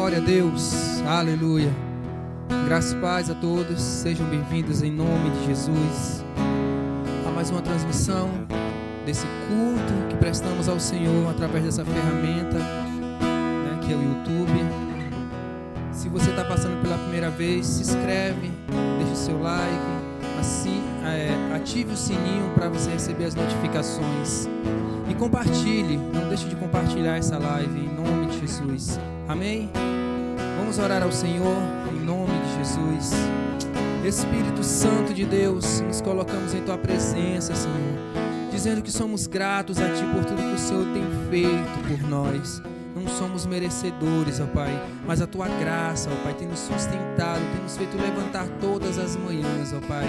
Glória a Deus, aleluia. Graças e paz a todos, sejam bem-vindos em nome de Jesus a mais uma transmissão desse culto que prestamos ao Senhor através dessa ferramenta, né, que é o YouTube. Se você está passando pela primeira vez, se inscreve, deixa o seu like, assim, ative o sininho para você receber as notificações e compartilhe, não deixe de compartilhar essa live em nome de Jesus, amém? Vamos orar ao Senhor em nome de Jesus. Espírito Santo de Deus, nos colocamos em Tua presença, Senhor, dizendo que somos gratos a Ti por tudo que o Senhor tem feito por nós. Não somos merecedores, ó Pai, mas a Tua graça, ó Pai, tem nos sustentado, tem nos feito levantar todas as manhãs, ó Pai.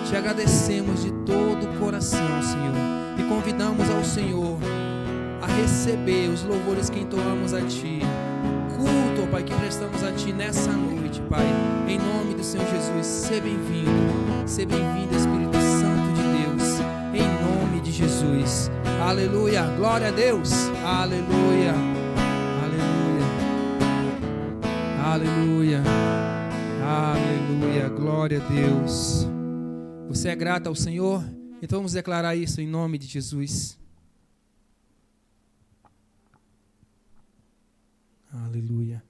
Te agradecemos de todo o coração, Senhor, e convidamos ao Senhor a receber os louvores que entoamos a Ti, o culto, ó Pai, que prestamos a Ti nessa noite, Pai, em nome do Senhor Jesus. Seja bem-vindo, Espírito Santo de Deus, em nome de Jesus, aleluia, glória a Deus, aleluia. Aleluia, aleluia, glória a Deus. Você é grato ao Senhor? Então vamos declarar isso em nome de Jesus. Aleluia.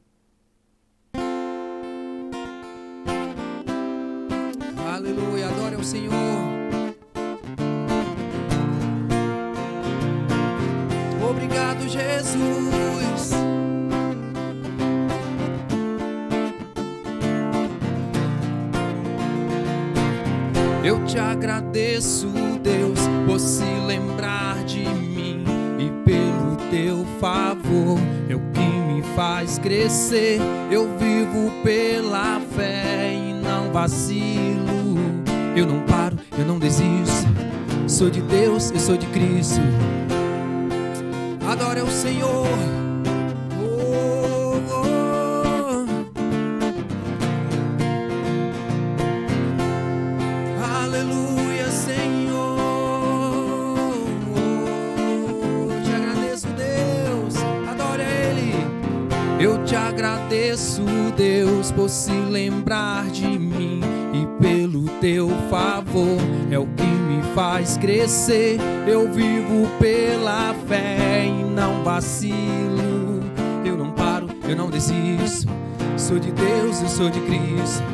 Aleluia, adore ao Senhor. Obrigado, Jesus. Eu te agradeço, Deus, por se lembrar de mim e pelo teu favor, é o que me faz crescer. Eu vivo pela fé e não vacilo. Eu não paro, eu não desisto. Sou de Deus, eu sou de Cristo. Adore ao Senhor. Eu te agradeço, Deus, por se lembrar de mim e pelo teu favor, é o que me faz crescer. Eu vivo pela fé e não vacilo. Eu não paro, eu não desisto. Sou de Deus, eu sou de Cristo.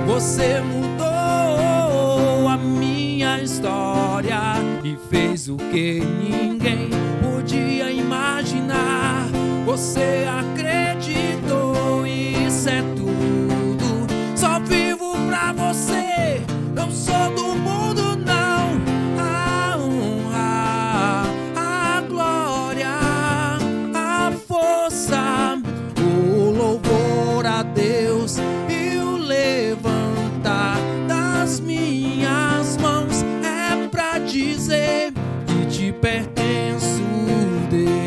Você mudou a minha história e fez o que ninguém podia imaginar. Você acreditou, isso é tudo. Só vivo pra você, não sou do mundo não. A honra, a glória, a força, o louvor a Deus e o levantar das minhas mãos é pra dizer que te pertenço, Deus.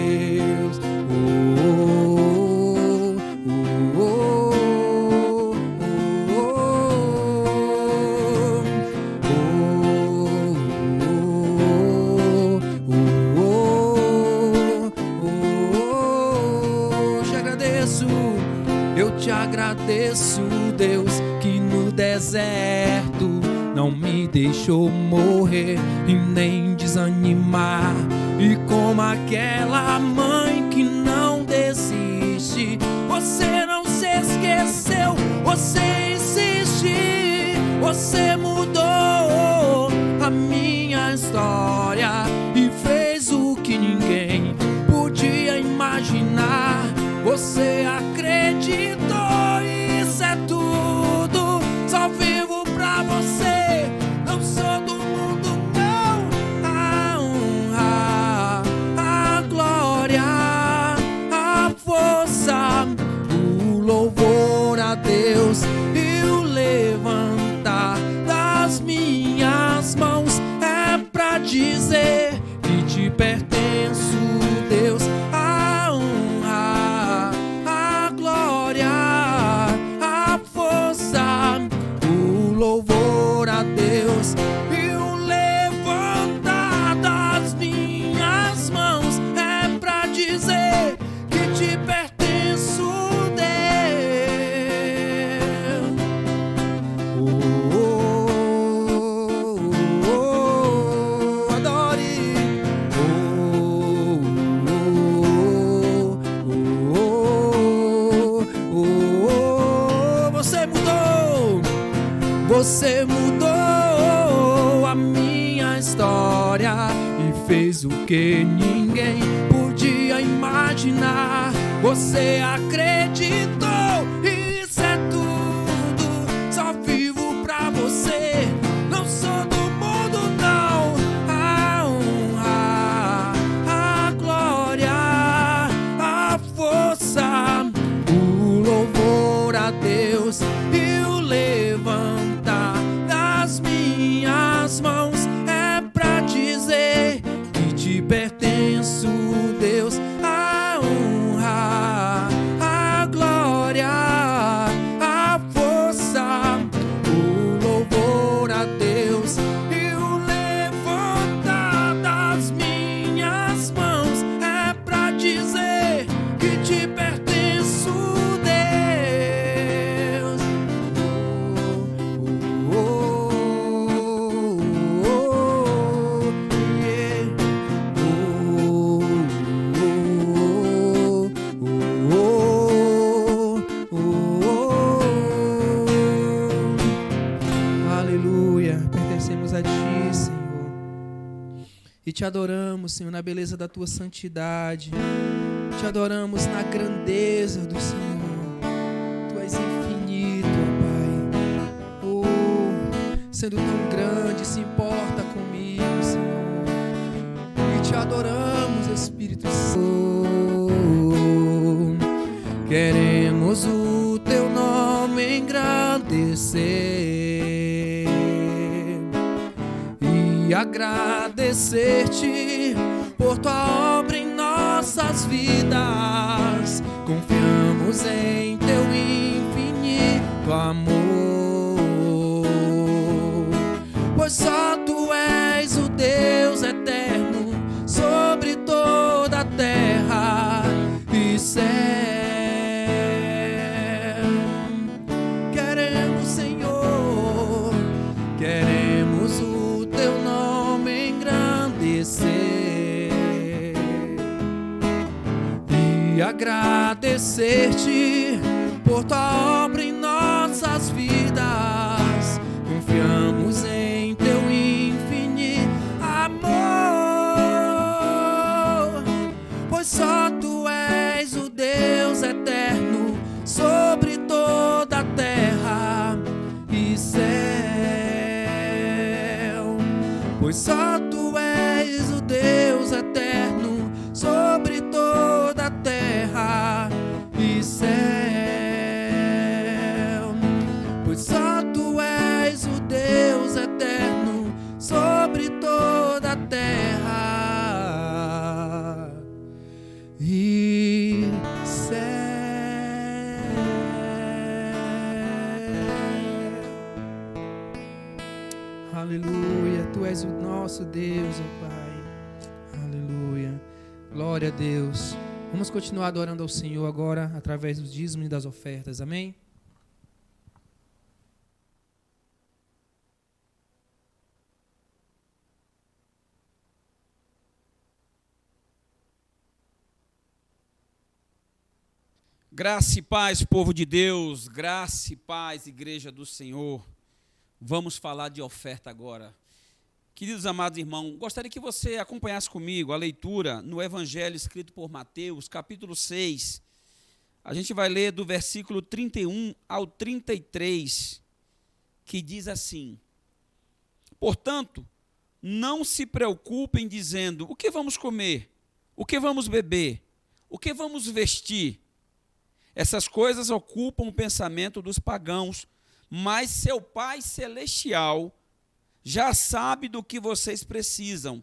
Te agradeço, Deus, que no deserto não me deixou morrer e nem desanimar. E como aquela mãe que não desiste, você não se esqueceu, você insiste. Você mudou a minha história e fez o que ninguém podia imaginar. Você acreditou, isso é tudo. Só vivo pra você, não sou do mundo não. A honra, a glória, a força, o louvor a Deus e o levantar das minhas história e fez o que ninguém podia imaginar. Você acreditou, isso é tudo. Só vivo pra você, não sou do mundo não. A honra, a glória, a força, o louvor a Deus e o levantar das minhas mãos é pra dizer que te pertenço, Deus. A honra, a glória, a força, o louvor a Deus e o levantar das minhas mãos é pra dizer que te pertenço, Deus. Aleluia, pertencemos a Ti, Senhor, e Te adoramos, Senhor, na beleza da Tua santidade. Te adoramos na grandeza do Senhor. Tu és infinito, ó Pai. Oh, sendo tão grande, se importa comigo, Senhor. E te adoramos, Espírito Santo. Queremos o Teu nome engrandecer e agradecer-te por Tua obra em nossas vidas. Confiamos em Teu infinito amor, pois só Tu és o Deus eterno sobre toda a terra e céu. Queremos, Senhor, queremos o Teu nome engrandecer e agradecer-te por Tua obra em nossas vidas. Confiamos em Teu infinito amor, pois só Tu és o Deus eterno sobre toda a terra e céu. Pois só Tu és o Deus eterno sobre toda a terra e céu. Pois só Tu és o Deus eterno sobre toda a terra e céu. Aleluia, Tu és o nosso Deus, ó Pai. Aleluia, glória a Deus. Vamos continuar adorando ao Senhor agora através dos dízimos e das ofertas, amém? Graça e paz, povo de Deus, graça e paz, igreja do Senhor. Vamos falar de oferta agora. Queridos amados irmãos, gostaria que você acompanhasse comigo a leitura no Evangelho escrito por Mateus, capítulo 6. A gente vai ler do versículo 31 ao 33, que diz assim: portanto, não se preocupem dizendo, o que vamos comer? O que vamos beber? O que vamos vestir? Essas coisas ocupam o pensamento dos pagãos, mas seu Pai Celestial já sabe do que vocês precisam.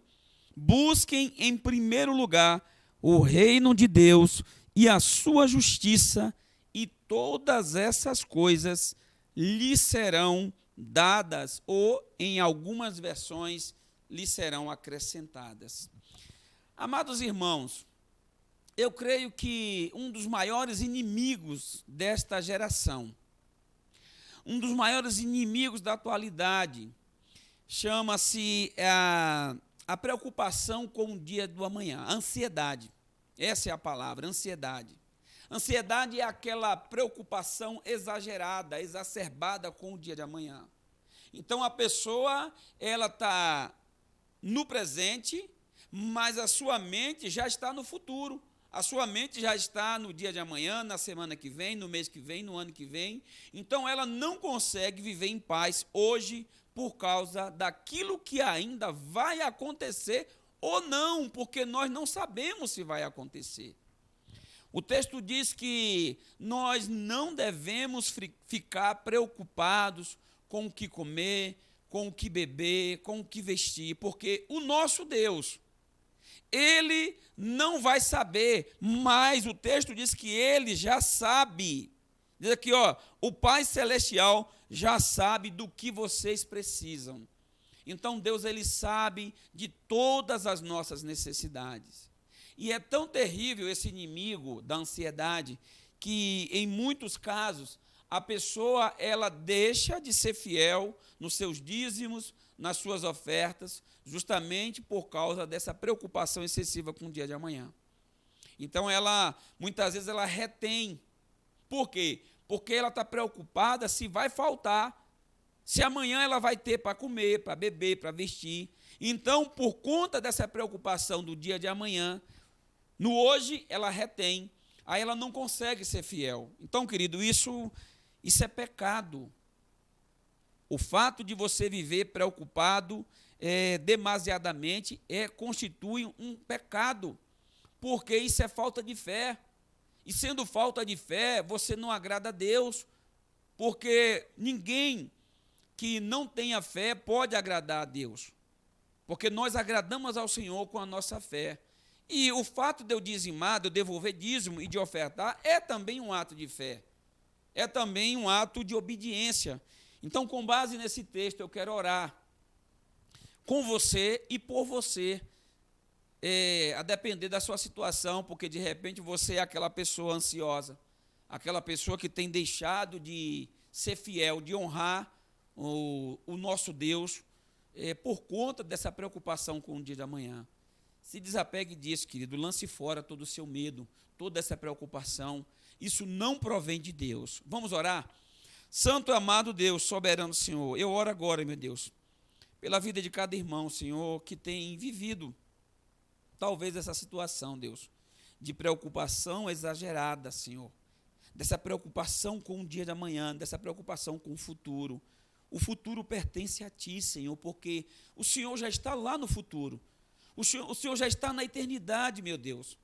Busquem em primeiro lugar o reino de Deus e a sua justiça, e todas essas coisas lhes serão dadas, ou, em algumas versões, lhes serão acrescentadas. Amados irmãos, eu creio que um dos maiores inimigos desta geração, um dos maiores inimigos da atualidade, chama-se a preocupação com o dia do amanhã, a ansiedade. Essa é a palavra, ansiedade. Ansiedade é aquela preocupação exagerada, exacerbada com o dia de amanhã. Então a pessoa, ela está no presente, mas a sua mente já está no futuro. A sua mente já está no dia de amanhã, na semana que vem, no mês que vem, no ano que vem. Então, ela não consegue viver em paz hoje por causa daquilo que ainda vai acontecer ou não, porque nós não sabemos se vai acontecer. O texto diz que nós não devemos ficar preocupados com o que comer, com o que beber, com o que vestir, porque o nosso Deus, Ele não vai saber, mas o texto diz que Ele já sabe. Diz aqui, o Pai Celestial já sabe do que vocês precisam. Então Deus, Ele sabe de todas as nossas necessidades. E é tão terrível esse inimigo da ansiedade, que em muitos casos a pessoa ela deixa de ser fiel nos seus dízimos, nas suas ofertas, justamente por causa dessa preocupação excessiva com o dia de amanhã. Então muitas vezes ela retém. Por quê? Porque ela está preocupada se vai faltar, se amanhã ela vai ter para comer, para beber, para vestir. Então, por conta dessa preocupação do dia de amanhã, no hoje ela retém, aí ela não consegue ser fiel. Então, querido, isso é pecado. O fato de você viver preocupado demasiadamente constitui um pecado, porque isso é falta de fé. E sendo falta de fé, você não agrada a Deus, porque ninguém que não tenha fé pode agradar a Deus, porque nós agradamos ao Senhor com a nossa fé. E o fato de eu dizimar, de eu devolver dízimo e de ofertar, é também um ato de fé, é também um ato de obediência. Então, com base nesse texto, eu quero orar com você e por você, a depender da sua situação, porque de repente você é aquela pessoa ansiosa, aquela pessoa que tem deixado de ser fiel, de honrar o nosso Deus, por conta dessa preocupação com o dia de amanhã. Se desapegue disso, querido, lance fora todo o seu medo, toda essa preocupação. Isso não provém de Deus. Vamos orar? Santo e amado Deus, soberano Senhor, eu oro agora, meu Deus, pela vida de cada irmão, Senhor, que tem vivido talvez essa situação, Deus, de preocupação exagerada, Senhor, dessa preocupação com o dia de amanhã, dessa preocupação com o futuro. O futuro pertence a Ti, Senhor, porque o Senhor já está lá no futuro. O Senhor já está na eternidade, meu Deus.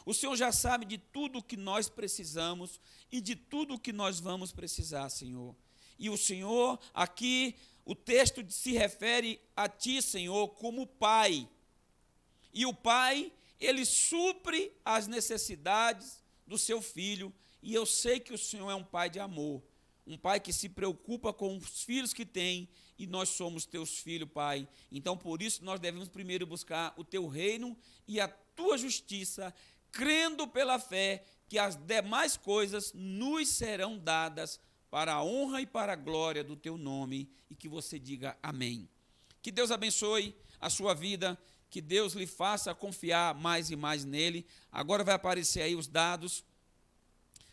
O Senhor já sabe de tudo o que nós precisamos e de tudo o que nós vamos precisar, Senhor. E o Senhor, aqui, o texto se refere a Ti, Senhor, como Pai. E o Pai, Ele supre as necessidades do seu filho. E eu sei que o Senhor é um Pai de amor. Um Pai que se preocupa com os filhos que tem, e nós somos teus filhos, Pai. Então, por isso, nós devemos primeiro buscar o teu reino e a tua justiça, crendo pela fé que as demais coisas nos serão dadas para a honra e para a glória do teu nome, e que você diga amém. Que Deus abençoe a sua vida, que Deus lhe faça confiar mais e mais nele. Agora vai aparecer aí os dados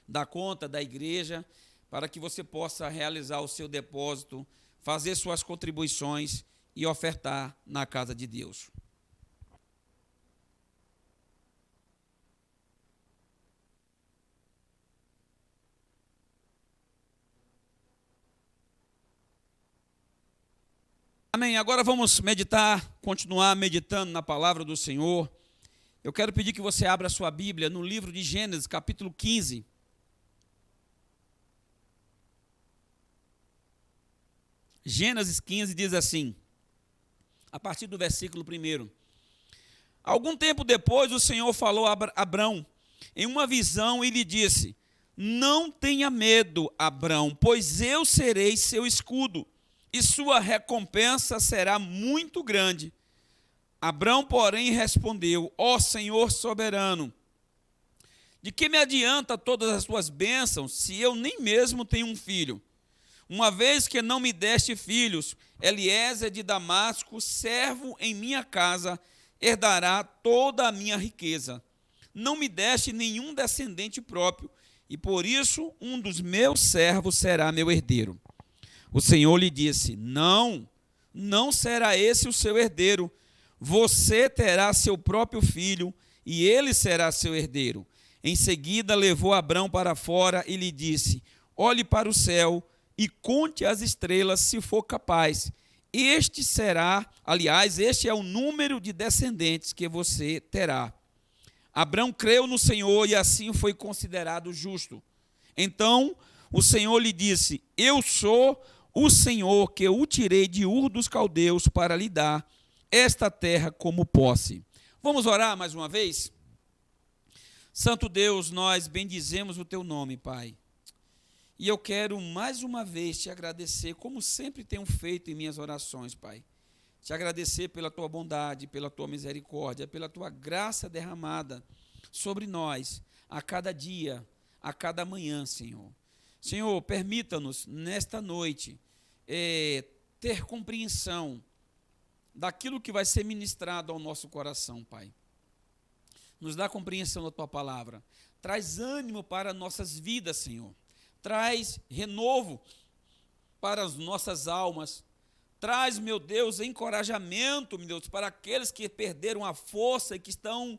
da conta da igreja, para que você possa realizar o seu depósito, fazer suas contribuições e ofertar na casa de Deus. Amém. Agora vamos continuar meditando na palavra do Senhor. Eu quero pedir que você abra a sua Bíblia no livro de Gênesis, capítulo 15. Gênesis 15 diz assim, a partir do versículo 1. Algum tempo depois, o Senhor falou a Abrão em uma visão e lhe disse: não tenha medo, Abrão, pois eu serei seu escudo, e sua recompensa será muito grande. Abrão, porém, respondeu: ó Senhor soberano, de que me adianta todas as tuas bênçãos, se eu nem mesmo tenho um filho? Uma vez que não me deste filhos, Eliezer de Damasco, servo em minha casa, herdará toda a minha riqueza. Não me deste nenhum descendente próprio, e por isso um dos meus servos será meu herdeiro. O Senhor lhe disse: não será esse o seu herdeiro. você terá seu próprio filho, e ele será seu herdeiro. Em seguida levou Abrão para fora e lhe disse: olhe para o céu e conte as estrelas, se for capaz. Este é o número de descendentes que você terá. Abrão creu no Senhor e assim foi considerado justo. Então o Senhor lhe disse: eu sou o Senhor que o tirei de Ur dos Caldeus para lhe dar esta terra como posse. Vamos orar mais uma vez? Santo Deus, nós bendizemos o teu nome, Pai. E eu quero mais uma vez te agradecer, como sempre tenho feito em minhas orações, Pai. Te agradecer pela tua bondade, pela tua misericórdia, pela tua graça derramada sobre nós, a cada dia, a cada manhã, Senhor. Senhor, permita-nos, nesta noite, ter compreensão daquilo que vai ser ministrado ao nosso coração, Pai. Nos dá compreensão da tua palavra. Traz ânimo para nossas vidas, Senhor. Traz renovo para as nossas almas. Traz, meu Deus, encorajamento, meu Deus, para aqueles que perderam a força e que estão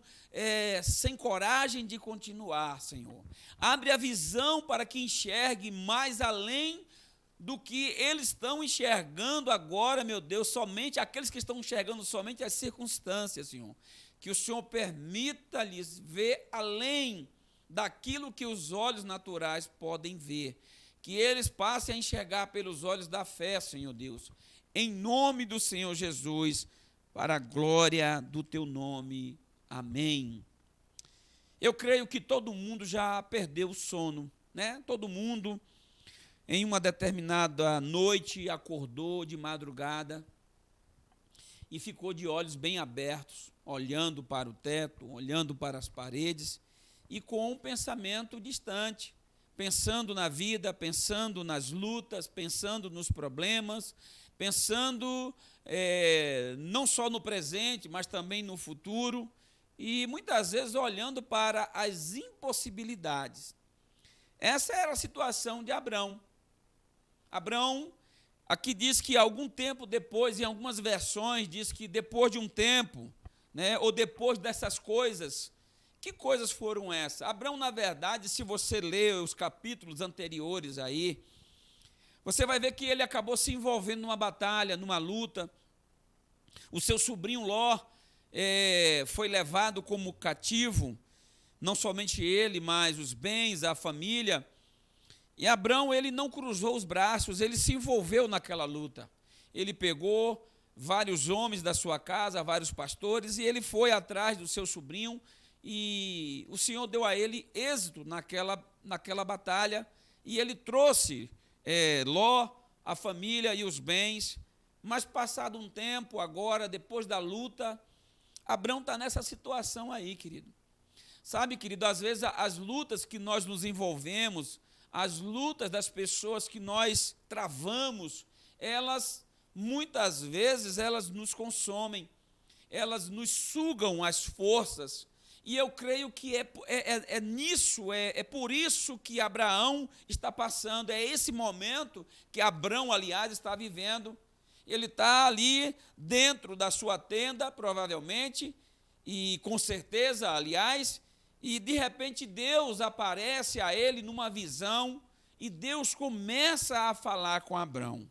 sem coragem de continuar, Senhor. Abre a visão para que enxergue mais além do que eles estão enxergando agora, meu Deus, somente aqueles que estão enxergando somente as circunstâncias, Senhor. Que o Senhor permita-lhes ver além daquilo que os olhos naturais podem ver. Que eles passem a enxergar pelos olhos da fé, Senhor Deus. Em nome do Senhor Jesus, para a glória do teu nome. Amém. Eu creio que todo mundo já perdeu o sono, né? Todo mundo, em uma determinada noite, acordou de madrugada e ficou de olhos bem abertos, olhando para o teto, olhando para as paredes e com um pensamento distante, pensando na vida, pensando nas lutas, pensando nos problemas, pensando não só no presente, mas também no futuro e muitas vezes olhando para as impossibilidades. Essa era a situação de Abrão. Abrão, aqui diz que algum tempo depois, em algumas versões, diz que depois de um tempo, né, ou depois dessas coisas, que coisas foram essas? Abrão, na verdade, se você ler os capítulos anteriores aí, você vai ver que ele acabou se envolvendo numa batalha, numa luta. O seu sobrinho Ló foi levado como cativo, não somente ele, mas os bens, a família. E Abrão, ele não cruzou os braços, ele se envolveu naquela luta. Ele pegou vários homens da sua casa, vários pastores, e ele foi atrás do seu sobrinho, e o Senhor deu a ele êxito naquela batalha, e ele trouxe Ló, a família e os bens. Mas passado um tempo, agora, depois da luta, Abrão está nessa situação aí, querido. Sabe, querido, às vezes as lutas que nós nos envolvemos, as lutas das pessoas que nós travamos, elas, muitas vezes, elas nos consomem, elas nos sugam as forças. E eu creio que é por isso que Abraão está passando, é esse momento que Abrão, aliás, está vivendo. Ele está ali dentro da sua tenda, provavelmente, e com certeza, aliás, e de repente Deus aparece a ele numa visão, e Deus começa a falar com Abrão.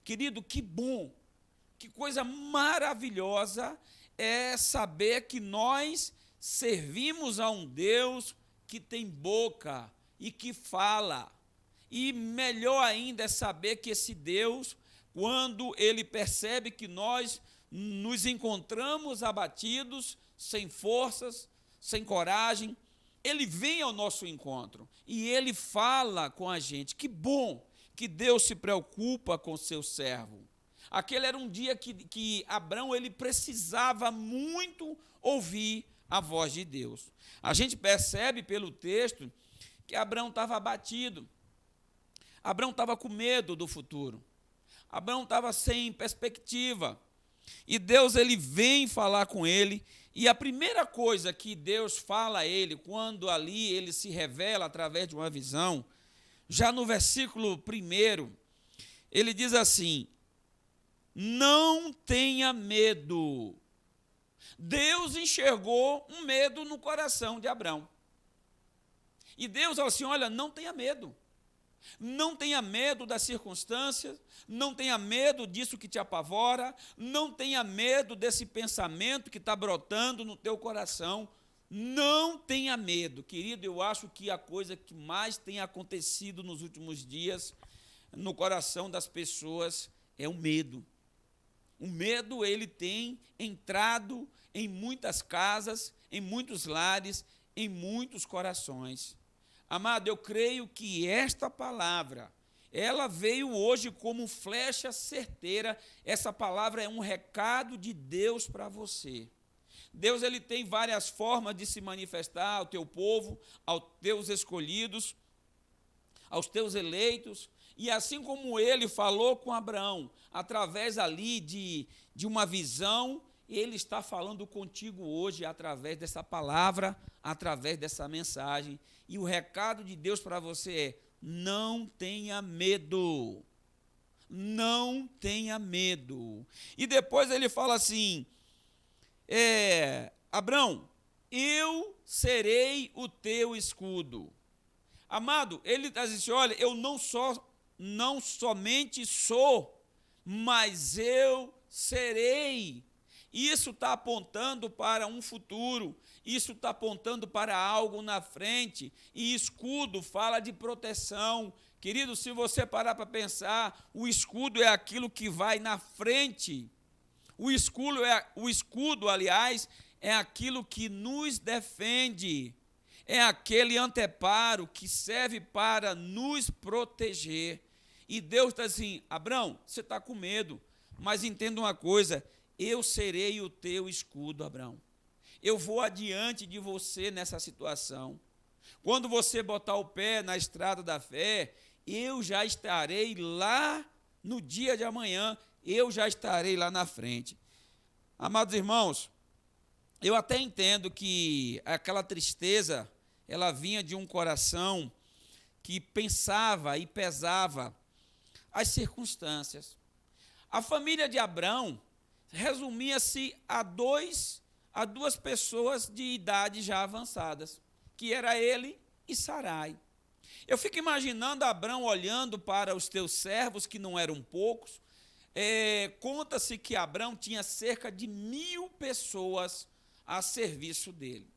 Querido, que bom, que coisa maravilhosa é saber que nós servimos a um Deus que tem boca e que fala. E melhor ainda é saber que esse Deus, quando ele percebe que nós nos encontramos abatidos, sem forças, sem coragem, ele vem ao nosso encontro e ele fala com a gente. Que bom que Deus se preocupa com seu servo. Aquele era um dia que Abrão ele precisava muito ouvir a voz de Deus. A gente percebe pelo texto que Abrão estava abatido. Abrão estava com medo do futuro. Abrão estava sem perspectiva. E Deus ele vem falar com ele. E a primeira coisa que Deus fala a ele, quando ali ele se revela através de uma visão, já no versículo 1, ele diz assim: não tenha medo, Deus enxergou um medo no coração de Abrão. E Deus falou assim, olha, não tenha medo. Não tenha medo das circunstâncias, não tenha medo disso que te apavora, não tenha medo desse pensamento que está brotando no teu coração. Não tenha medo. Querido, eu acho que a coisa que mais tem acontecido nos últimos dias no coração das pessoas é o medo. O medo, ele tem entrado em muitas casas, em muitos lares, em muitos corações. Amado, eu creio que esta palavra, ela veio hoje como flecha certeira. Essa palavra é um recado de Deus para você. Deus, ele tem várias formas de se manifestar ao teu povo, aos teus escolhidos, aos teus eleitos. E assim como ele falou com Abraão, através ali de uma visão, ele está falando contigo hoje através dessa palavra, através dessa mensagem. E o recado de Deus para você é: não tenha medo. Não tenha medo. E depois ele fala assim, Abrão, eu serei o teu escudo. Amado, ele está dizendo assim, olha, eu não somente sou, mas eu serei. Isso está apontando para um futuro, isso está apontando para algo na frente, e escudo fala de proteção. Querido, se você parar para pensar, o escudo é aquilo que vai na frente. O escudo, aliás, é aquilo que nos defende, é aquele anteparo que serve para nos proteger. E Deus está assim, Abrão, você está com medo, mas entenda uma coisa, eu serei o teu escudo, Abrão. Eu vou adiante de você nessa situação. Quando você botar o pé na estrada da fé, eu já estarei lá no dia de amanhã, eu já estarei lá na frente. Amados irmãos, eu até entendo que aquela tristeza, ela vinha de um coração que pensava e pesava as circunstâncias. A família de Abrão resumia-se a duas pessoas de idade já avançadas, que era ele e Sarai. Eu fico imaginando Abrão olhando para os teus servos, que não eram poucos. Conta-se que Abrão tinha cerca de 1.000 pessoas a serviço dele.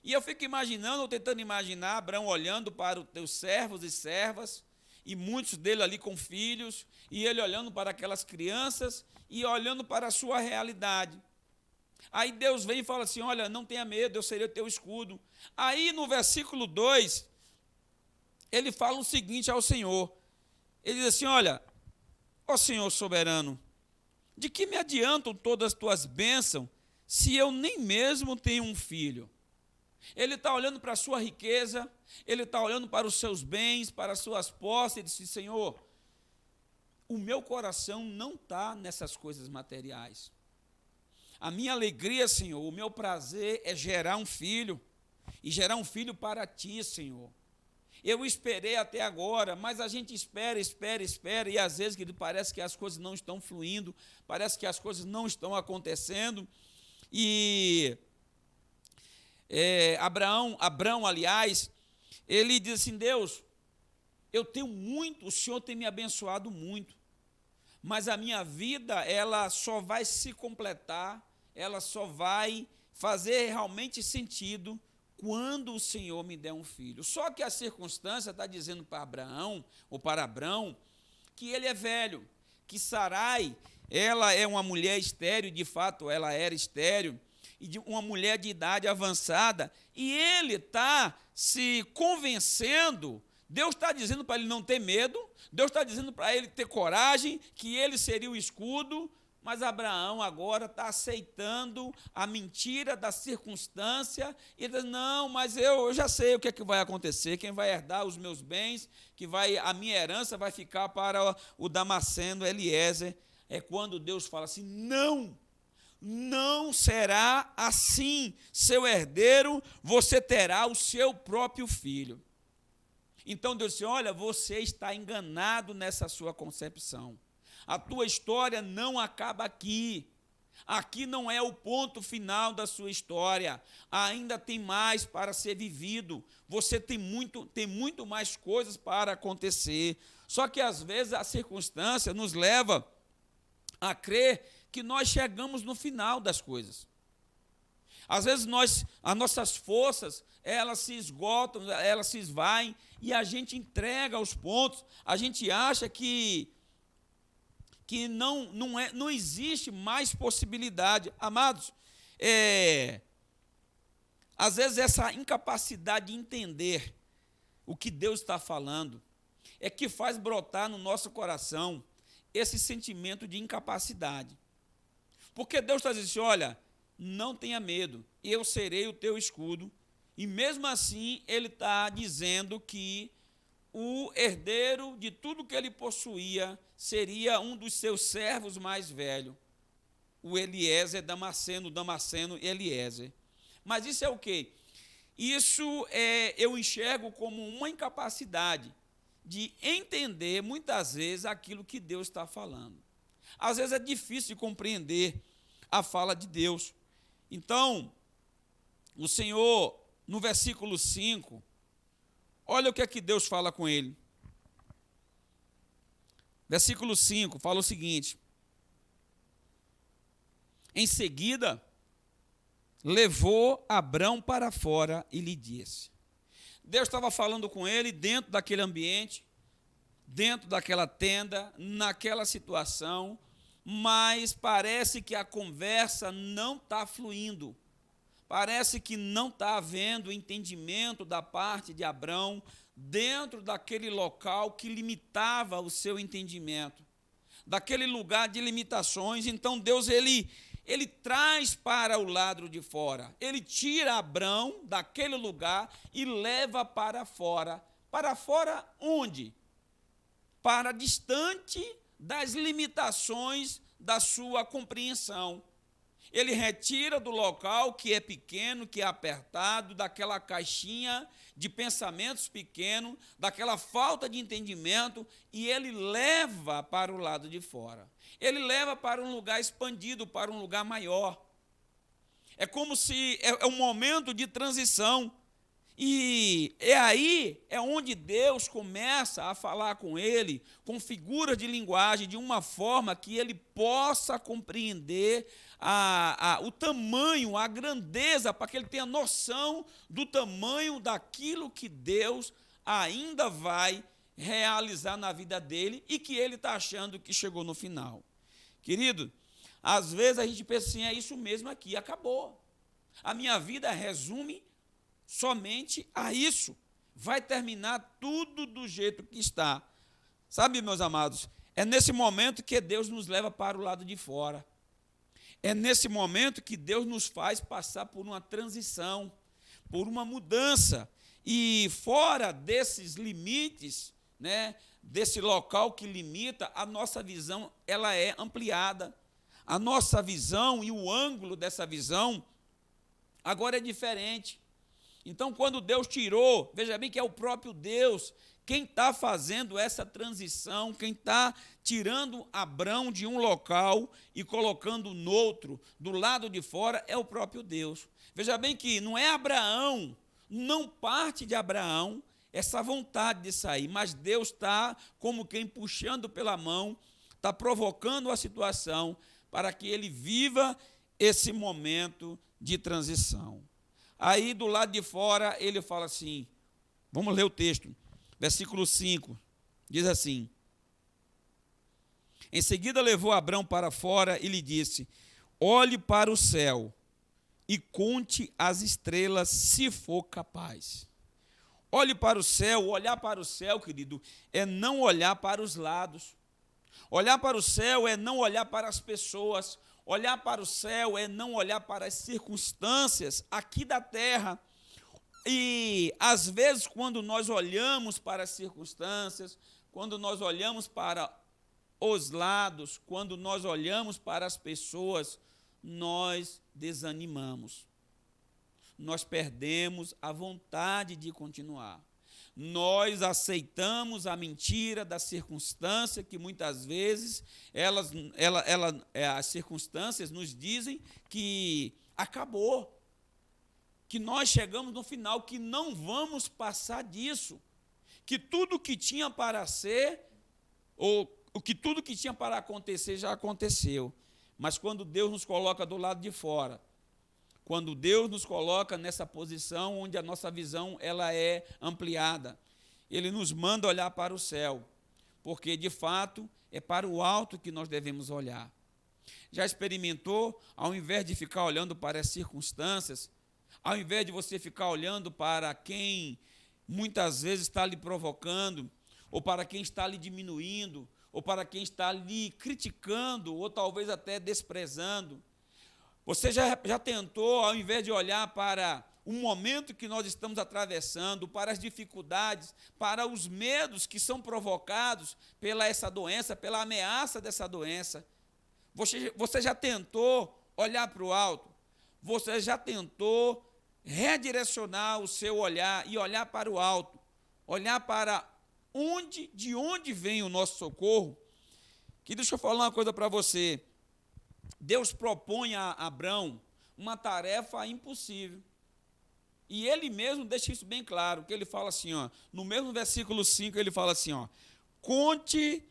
E eu fico imaginando, tentando imaginar, Abrão olhando para os teus servos e servas, e muitos dele ali com filhos, e ele olhando para aquelas crianças, e olhando para a sua realidade. Aí Deus vem e fala assim, olha, não tenha medo, eu serei o teu escudo. Aí no versículo 2, ele fala o seguinte ao Senhor, ele diz assim, olha, ó Senhor soberano, de que me adiantam todas as tuas bênçãos, se eu nem mesmo tenho um filho? Ele está olhando para a sua riqueza, ele está olhando para os seus bens, para as suas posses, ele disse, Senhor, o meu coração não está nessas coisas materiais. A minha alegria, Senhor, o meu prazer é gerar um filho, e gerar um filho para ti, Senhor. Eu esperei até agora, mas a gente espera, e às vezes parece que as coisas não estão fluindo, parece que as coisas não estão acontecendo, e Abrão, aliás, ele diz assim, Deus, eu tenho muito, o Senhor tem me abençoado muito, mas a minha vida, ela só vai se completar, ela só vai fazer realmente sentido quando o Senhor me der um filho. Só que a circunstância está dizendo para Abraão, ou para Abrão, que ele é velho, que Sarai, ela é uma mulher estéril, de fato ela era estéril, e de uma mulher de idade avançada, e ele está se convencendo, Deus está dizendo para ele não ter medo, Deus está dizendo para ele ter coragem, que ele seria o escudo, mas Abraão agora está aceitando a mentira da circunstância, e ele diz, não, mas eu já sei o que é que vai acontecer, quem vai herdar os meus bens, a minha herança vai ficar para o Damasceno Eliezer. É quando Deus fala assim, não será assim, seu herdeiro, você terá o seu próprio filho. Então Deus disse, olha, você está enganado nessa sua concepção. A tua história não acaba aqui. Aqui não é o ponto final da sua história. Ainda tem mais para ser vivido. Você tem muito mais coisas para acontecer. Só que às vezes a circunstância nos leva a crer que nós chegamos no final das coisas. Às vezes as nossas forças, elas se esgotam, elas se esvaem, e a gente entrega os pontos, a gente acha que não existe mais possibilidade. Amados, às vezes essa incapacidade de entender o que Deus está falando é que faz brotar no nosso coração esse sentimento de incapacidade. Porque Deus está dizendo assim, olha, não tenha medo, eu serei o teu escudo. E mesmo assim, ele está dizendo que o herdeiro de tudo que ele possuía seria um dos seus servos mais velhos, o Eliezer, Damasceno Eliezer. Mas isso é o quê? Isso eu enxergo como uma incapacidade de entender, muitas vezes, aquilo que Deus está falando. Às vezes é difícil de compreender a fala de Deus. Então, o Senhor, no versículo 5, olha o que é que Deus fala com ele. Versículo 5 fala o seguinte: em seguida, levou Abrão para fora e lhe disse. Deus estava falando com ele dentro daquele ambiente, dentro daquela tenda, naquela situação, mas parece que a conversa não está fluindo. Parece que não está havendo entendimento da parte de Abrão dentro daquele local que limitava o seu entendimento, daquele lugar de limitações. Então Deus ele traz para o lado de fora, ele tira Abrão daquele lugar e leva para fora. Para fora onde? Para distante das limitações da sua compreensão. Ele retira do local que é pequeno, que é apertado, daquela caixinha de pensamentos pequenos, daquela falta de entendimento, e ele leva para o lado de fora. Ele leva para um lugar expandido, para um lugar maior. É como se é um momento de transição. E aí onde Deus começa a falar com ele, com figuras de linguagem, de uma forma que ele possa compreender o tamanho, a grandeza, para que ele tenha noção do tamanho daquilo que Deus ainda vai realizar na vida dele e que ele está achando que chegou no final. Querido, às vezes a gente pensa assim, é isso mesmo aqui, acabou. A minha vida resume somente a isso. Vai terminar tudo do jeito que está. Sabe, meus amados, é nesse momento que Deus nos leva para o lado de fora. É nesse momento que Deus nos faz passar por uma transição, por uma mudança. E fora desses limites, né, desse local que limita, a nossa visão ela é ampliada. A nossa visão e o ângulo dessa visão agora é diferente. Então, quando Deus tirou, veja bem que é o próprio Deus quem está fazendo essa transição, quem está tirando Abrão de um local e colocando no outro, do lado de fora, é o próprio Deus. Veja bem que não é Abraão, não parte de Abraão essa vontade de sair, mas Deus está como quem puxando pela mão, está provocando a situação para que ele viva esse momento de transição. Aí, do lado de fora, ele fala assim, vamos ler o texto, versículo 5, diz assim, em seguida levou Abrão para fora e lhe disse, olhe para o céu e conte as estrelas, se for capaz. Olhe para o céu, olhar para o céu, querido, é não olhar para os lados. Olhar para o céu é não olhar para as pessoas. Olhar para o céu é não olhar para as circunstâncias aqui da terra. E, às vezes, quando nós olhamos para as circunstâncias, quando nós olhamos para os lados, quando nós olhamos para as pessoas, nós desanimamos. Nós perdemos a vontade de continuar. nós aceitamos a mentira da circunstância, que muitas vezes as circunstâncias nos dizem que acabou, que nós chegamos no final, que não vamos passar disso, que tudo que tinha para ser, ou que tudo que tinha para acontecer já aconteceu. Mas quando Deus nos coloca do lado de fora, quando Deus nos coloca nessa posição onde a nossa visão ela é ampliada, Ele nos manda olhar para o céu, porque de fato é para o alto que nós devemos olhar. Já experimentou, ao invés de ficar olhando para as circunstâncias, ao invés de você ficar olhando para quem muitas vezes está lhe provocando, ou para quem está lhe diminuindo, ou para quem está lhe criticando, ou talvez até desprezando, você já tentou, ao invés de olhar para o momento que nós estamos atravessando, para as dificuldades, para os medos que são provocados pela essa doença, pela ameaça dessa doença, você já tentou olhar para o alto? Você já tentou redirecionar o seu olhar e olhar para o alto, olhar para de onde vem o nosso socorro? Que deixa eu falar uma coisa para você. Deus propõe a Abrão uma tarefa impossível. E ele mesmo deixa isso bem claro, que ele fala assim, ó, no mesmo versículo 5, ele fala assim, ó, conte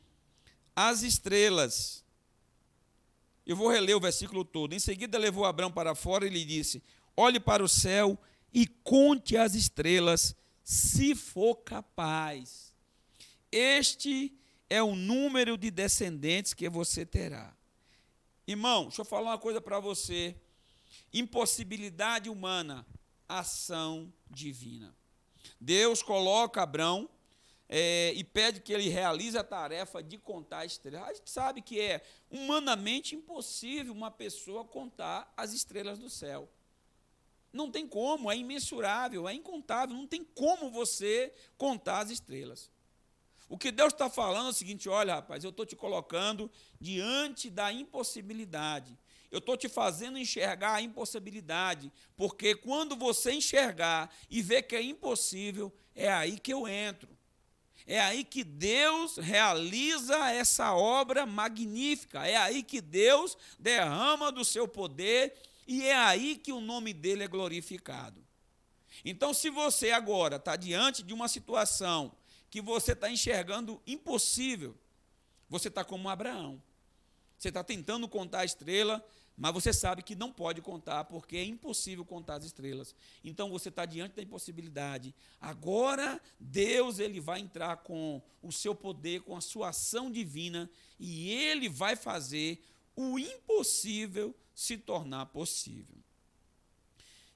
as estrelas. Eu vou reler o versículo todo. Em seguida levou Abrão para fora e lhe disse, olhe para o céu e conte as estrelas, se for capaz. Este é o número de descendentes que você terá. Irmão, deixa eu falar uma coisa para você. Impossibilidade humana, ação divina. Deus coloca Abrão e pede que ele realize a tarefa de contar estrelas. A gente sabe que é humanamente impossível uma pessoa contar as estrelas do céu. Não tem como, é imensurável, é incontável, não tem como você contar as estrelas. O que Deus está falando é o seguinte, olha, rapaz, eu estou te colocando diante da impossibilidade. Eu estou te fazendo enxergar a impossibilidade, porque quando você enxergar e ver que é impossível, é aí que eu entro. É aí que Deus realiza essa obra magnífica, é aí que Deus derrama do seu poder e é aí que o nome dele é glorificado. Então, se você agora está diante de uma situação que você está enxergando impossível, você está como Abraão. Você está tentando contar a estrela, mas você sabe que não pode contar, porque é impossível contar as estrelas. Então, você está diante da impossibilidade. Agora, Deus ele vai entrar com o seu poder, com a sua ação divina, e Ele vai fazer o impossível se tornar possível.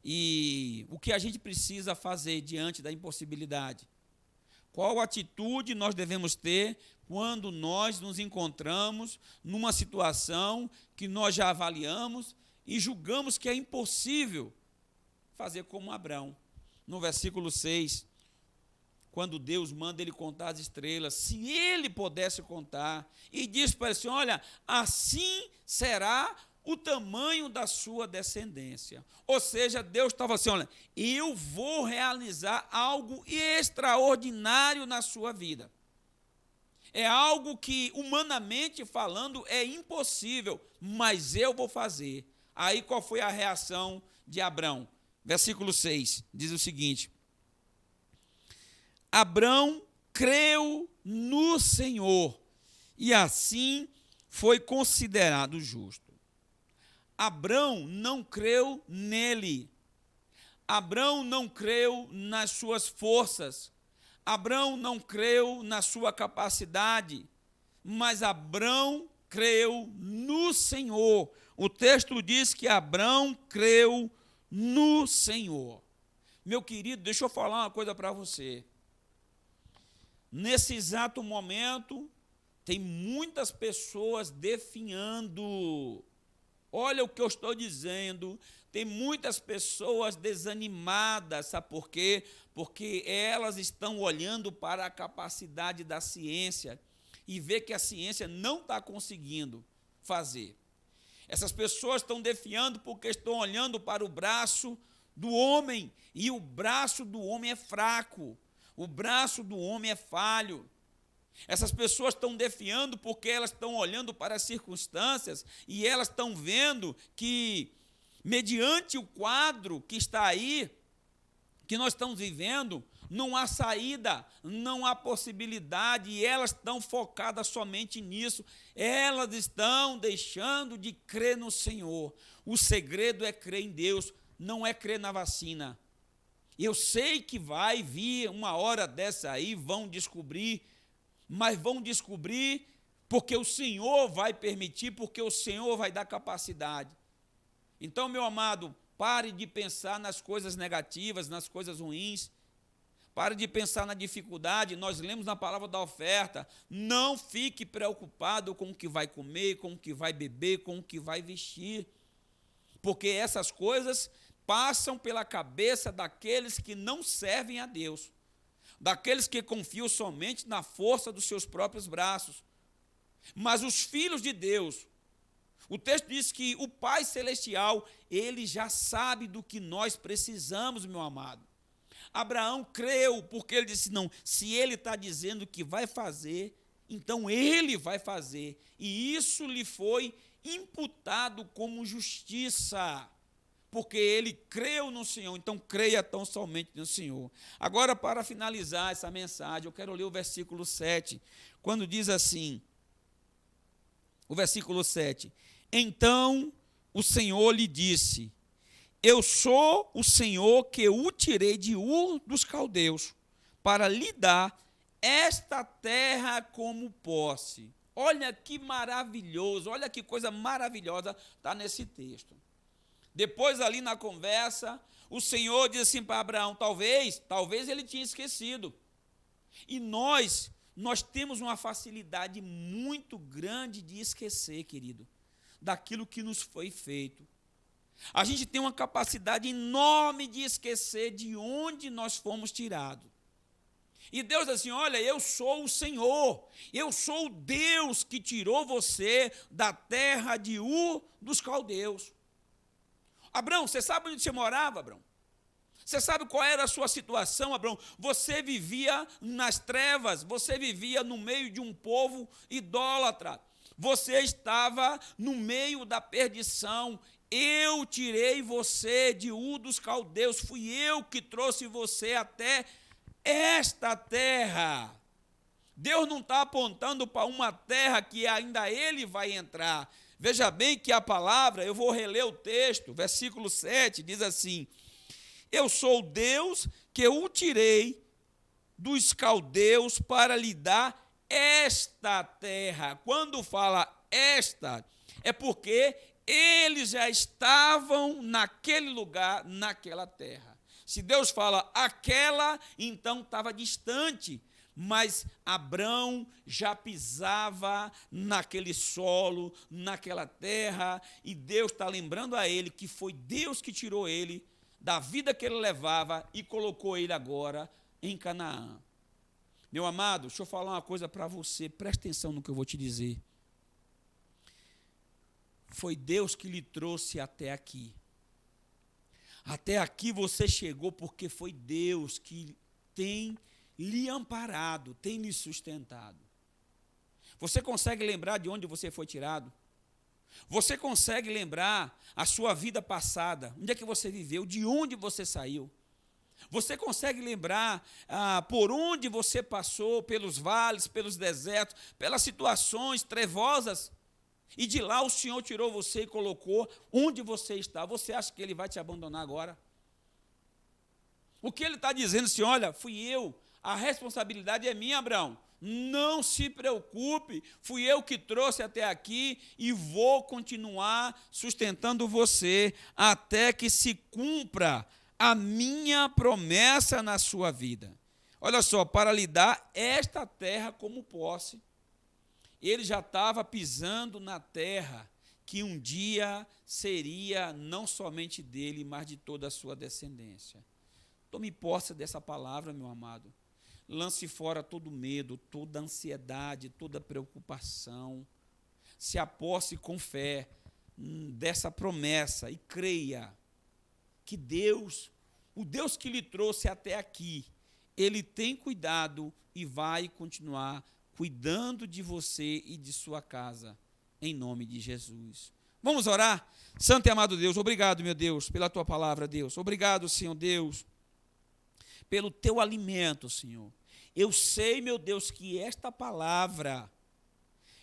E o que a gente precisa fazer diante da impossibilidade? Qual atitude nós devemos ter quando nós nos encontramos numa situação que nós já avaliamos e julgamos que é impossível fazer como Abrão? No versículo 6, quando Deus manda ele contar as estrelas, se ele pudesse contar, e diz para ele assim, olha, assim será o tamanho da sua descendência. Ou seja, Deus estava assim, olha, eu vou realizar algo extraordinário na sua vida. É algo que, humanamente falando, é impossível, mas eu vou fazer. Aí qual foi a reação de Abrão? Versículo 6, diz o seguinte, Abrão creu no Senhor, e assim foi considerado justo. Abrão não creu nele. Abrão não creu nas suas forças. Abrão não creu na sua capacidade. Mas Abrão creu no Senhor. O texto diz que Abrão creu no Senhor. Meu querido, deixa eu falar uma coisa para você. Nesse exato momento, tem muitas pessoas definhando. Olha o que eu estou dizendo, tem muitas pessoas desanimadas, sabe por quê? Porque elas estão olhando para a capacidade da ciência e vê que a ciência não está conseguindo fazer. Essas pessoas estão definhando porque estão olhando para o braço do homem, e o braço do homem é fraco. O braço do homem é falho. Essas pessoas estão defiando porque elas estão olhando para as circunstâncias e elas estão vendo que, mediante o quadro que está aí, que nós estamos vivendo, não há saída, não há possibilidade, e elas estão focadas somente nisso. Elas estão deixando de crer no Senhor. O segredo é crer em Deus, não é crer na vacina. Eu sei que vai vir uma hora dessa aí, vão descobrir, mas vão descobrir porque o Senhor vai permitir, porque o Senhor vai dar capacidade. Então, meu amado, pare de pensar nas coisas negativas, nas coisas ruins. Pare de pensar na dificuldade. Nós lemos na palavra da oferta. Não fique preocupado com o que vai comer, com o que vai beber, com o que vai vestir. Porque essas coisas passam pela cabeça daqueles que não servem a Deus, daqueles que confiam somente na força dos seus próprios braços. Mas os filhos de Deus, o texto diz que o Pai Celestial, ele já sabe do que nós precisamos, meu amado. Abraão creu, porque ele disse, não, se ele está dizendo que vai fazer, então ele vai fazer. E isso lhe foi imputado como justiça, porque ele creu no Senhor, então creia tão somente no Senhor. Agora, para finalizar essa mensagem, eu quero ler o versículo 7, quando diz assim, o versículo 7, então o Senhor lhe disse, eu sou o Senhor que o tirei de Ur dos caldeus, para lhe dar esta terra como posse. Olha que maravilhoso, olha que coisa maravilhosa está nesse texto. Depois, ali na conversa, o Senhor diz assim para Abraão, talvez ele tinha esquecido. E nós temos uma facilidade muito grande de esquecer, querido, daquilo que nos foi feito. A gente tem uma capacidade enorme de esquecer de onde nós fomos tirados. E Deus diz assim, olha, eu sou o Senhor, eu sou o Deus que tirou você da terra de Ur dos caldeus. Abraão, você sabe onde você morava, Abraão? Você sabe qual era a sua situação, Abraão? Você vivia nas trevas, você vivia no meio de um povo idólatra. Você estava no meio da perdição. Eu tirei você de Ur dos caldeus, fui eu que trouxe você até esta terra. Deus não está apontando para uma terra que ainda ele vai entrar. Veja bem que a palavra, eu vou reler o texto, versículo 7, diz assim, eu sou Deus que o tirei dos caldeus para lhe dar esta terra. Quando fala esta, é porque eles já estavam naquele lugar, naquela terra. Se Deus fala aquela, então estava distante, mas Abrão já pisava naquele solo, naquela terra, e Deus está lembrando a ele que foi Deus que tirou ele da vida que ele levava e colocou ele agora em Canaã. Meu amado, deixa eu falar uma coisa para você, presta atenção no que eu vou te dizer. Foi Deus que lhe trouxe até aqui. Até aqui você chegou porque foi Deus que tem lhe amparado, tem lhe sustentado. Você consegue lembrar de onde você foi tirado? Você consegue lembrar a sua vida passada? Onde é que você viveu? De onde você saiu? Você consegue lembrar por onde você passou, pelos vales, pelos desertos, pelas situações trevosas? E de lá o Senhor tirou você e colocou onde você está. Você acha que Ele vai te abandonar agora? O que Ele está dizendo assim, olha, fui eu, a responsabilidade é minha, Abraão. Não se preocupe, fui eu que trouxe até aqui e vou continuar sustentando você até que se cumpra a minha promessa na sua vida. Olha só, para lhe dar esta terra como posse. Ele já estava pisando na terra que um dia seria não somente dele, mas de toda a sua descendência. Tome posse dessa palavra, meu amado. Lance fora todo medo, toda ansiedade, toda preocupação. Se aposse com fé dessa promessa e creia que Deus, o Deus que lhe trouxe até aqui, Ele tem cuidado e vai continuar cuidando de você e de sua casa, em nome de Jesus. Vamos orar? Santo e amado Deus, obrigado, meu Deus, pela tua palavra, Deus. Obrigado, Senhor Deus, pelo teu alimento, Senhor. Eu sei, meu Deus, que esta palavra,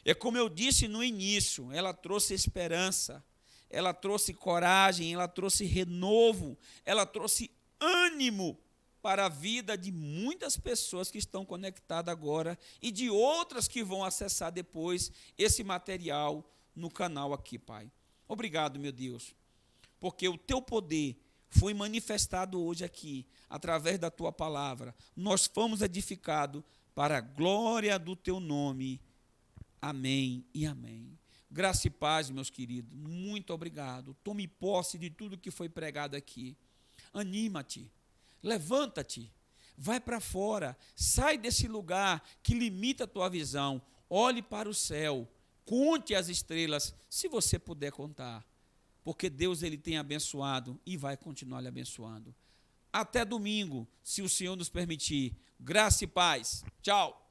é como eu disse no início, ela trouxe esperança, ela trouxe coragem, ela trouxe renovo, ela trouxe ânimo para a vida de muitas pessoas que estão conectadas agora e de outras que vão acessar depois esse material no canal aqui, Pai. Obrigado, meu Deus, porque o teu poder foi manifestado hoje aqui, através da tua palavra. Nós fomos edificados para a glória do teu nome. Amém e amém. Graça e paz, meus queridos. Muito obrigado. Tome posse de tudo que foi pregado aqui. Anima-te. Levanta-te. Vai para fora. Sai desse lugar que limita a tua visão. Olhe para o céu. Conte as estrelas, se você puder contar. Porque Deus, ele tem abençoado e vai continuar lhe abençoando. Até domingo, se o Senhor nos permitir. Graça e paz. Tchau.